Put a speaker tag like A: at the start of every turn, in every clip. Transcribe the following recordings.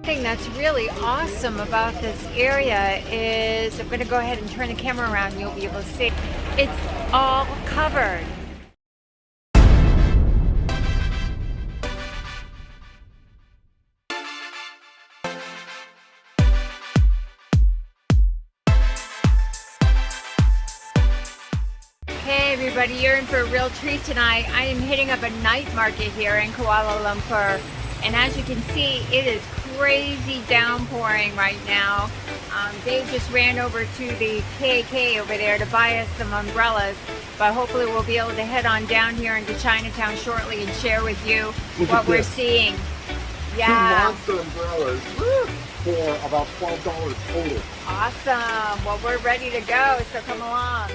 A: Thing that's really awesome about this area is, I'm going to go ahead and turn the camera around and you'll be able to see it's all covered. Hey everybody, you're in for a real treat tonight. I am hitting up a night market here in Kuala Lumpur, and as you can see, it is crazy downpouring right now. Dave just ran over to the KK over there to buy us some umbrellas, but hopefully we'll be able to head on down here into Chinatown shortly and share with you what we're seeing. Yeah.
B: 2 monster umbrellas for about $12 total.
A: Awesome. Well, we're ready to go, so come along.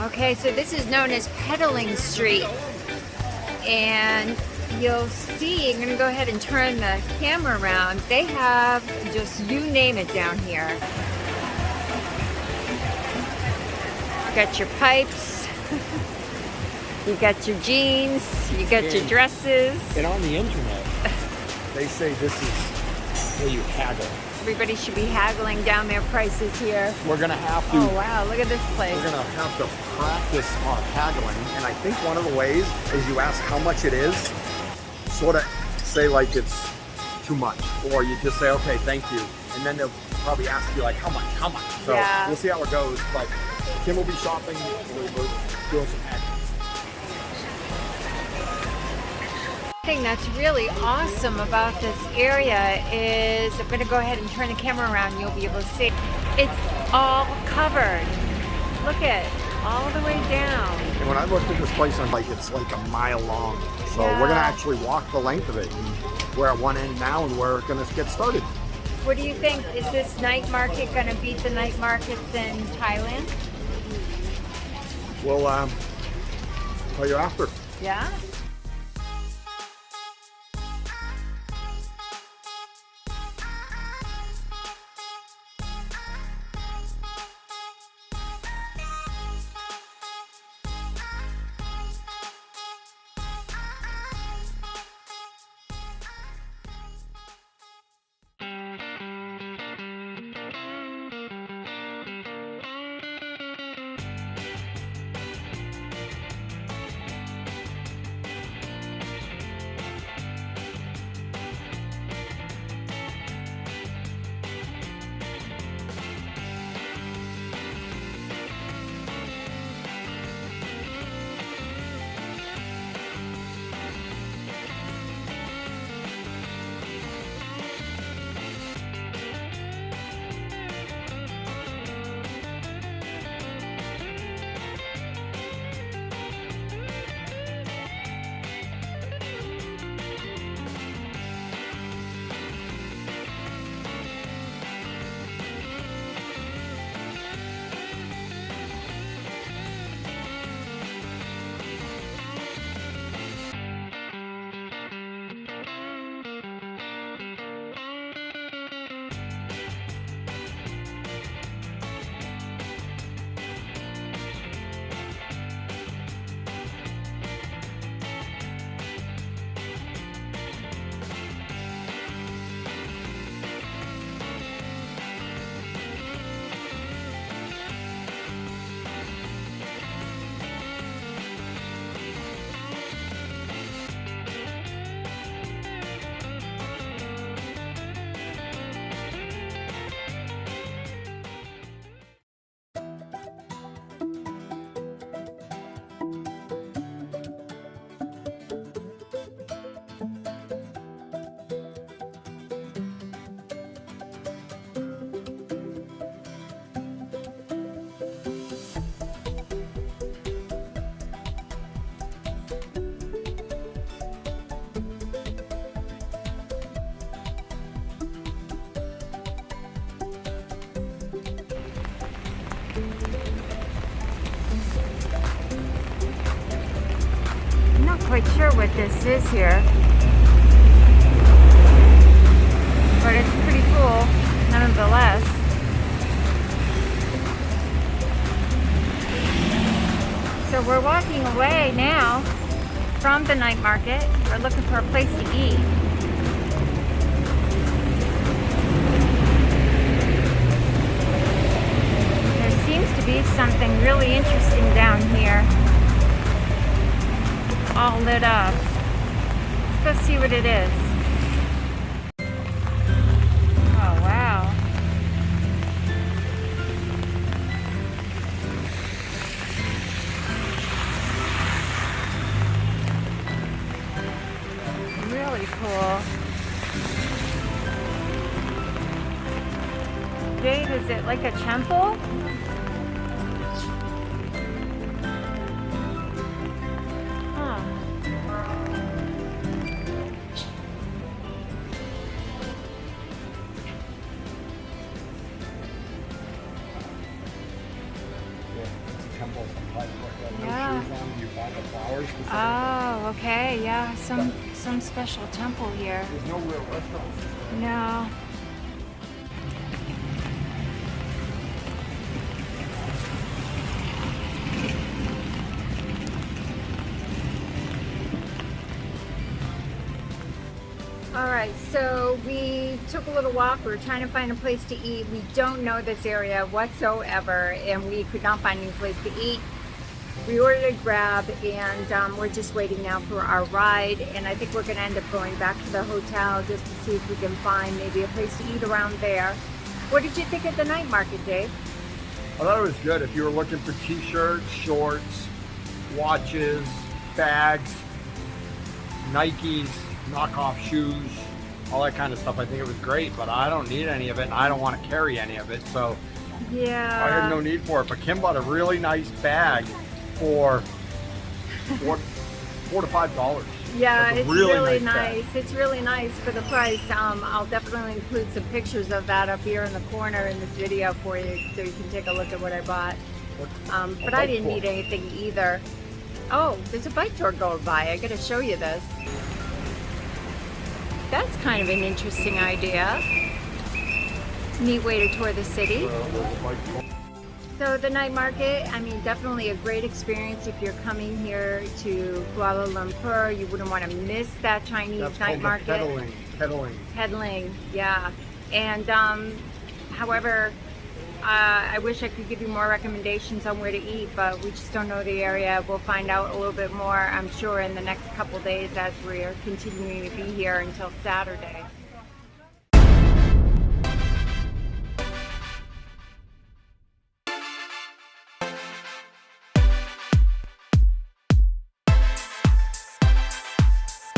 A: Okay, so this is known as Petaling Street, and you'll see, I'm going to go ahead and turn the camera around. They have just you name it down here. You got your pipes, you got your jeans, you got your dresses.
B: And on the internet, they say this is where you haggle.
A: Everybody should be haggling down their prices here.
B: We're going to have to.
A: Oh wow, look at this place.
B: We're going to have to practice our haggling. And I think one of the ways is you ask how much it is, sort of say like it's too much. Or you just say, okay, thank you. And then they'll probably ask you like, how much? So we'll see how it goes. But Kim will be shopping, we'll be doing some haggling.
A: Thing that's really awesome about this area is, I'm going to go ahead and turn the camera around and you'll be able to see it's all covered. Look at all the way down.
B: And when I looked at this place, I'm like, it's like a mile long. So we're going to actually walk the length of it. And we're at one end now and we're going to get started.
A: What do you think? Is this night market going to beat the night markets in Thailand?
B: We'll tell you after.
A: Yeah? quite sure what this is here. from the night market. We're looking for a place to eat. There seems to be something really interesting down here. All lit up. Let's go see what it is. Oh, wow. Really cool. Jade, is it like a temple? Huh. Yeah. Oh, okay, yeah, some special temple here.
B: There's no real restaurants.
A: No. All right, so we took a little walk. We were trying to find a place to eat. We don't know this area whatsoever, and we could not find any place to eat. We ordered a Grab, and we're just waiting now for our ride. And I think we're going to end up going back to the hotel just to see if we can find maybe a place to eat around there. What did you think of the night market, Dave?
B: I thought it was good. If you were looking for t-shirts, shorts, watches, bags, Nikes, knockoff shoes, all that kind of stuff, I think it was great. But I don't need any of it, and I don't want to carry any of it, so
A: yeah,
B: I had no need for it. But Kim bought a really nice bag for $4 to $5.
A: Yeah,
B: That's
A: it's really nice. It's really nice for the price. I'll definitely include some pictures of that up here in the corner in this video for you, so you can take a look at what I bought. But I didn't need anything either. Oh, there's a bike tour going by. I gotta show you this. That's kind of an interesting idea. Neat way to tour the city. So the night market, I mean, definitely a great experience if you're coming here to Kuala Lumpur. You wouldn't want to miss that Chinese night market. Petaling, yeah. And however, I wish I could give you more recommendations on where to eat, but we just don't know the area. We'll find out a little bit more, I'm sure, in the next couple days as we're continuing to be here until Saturday.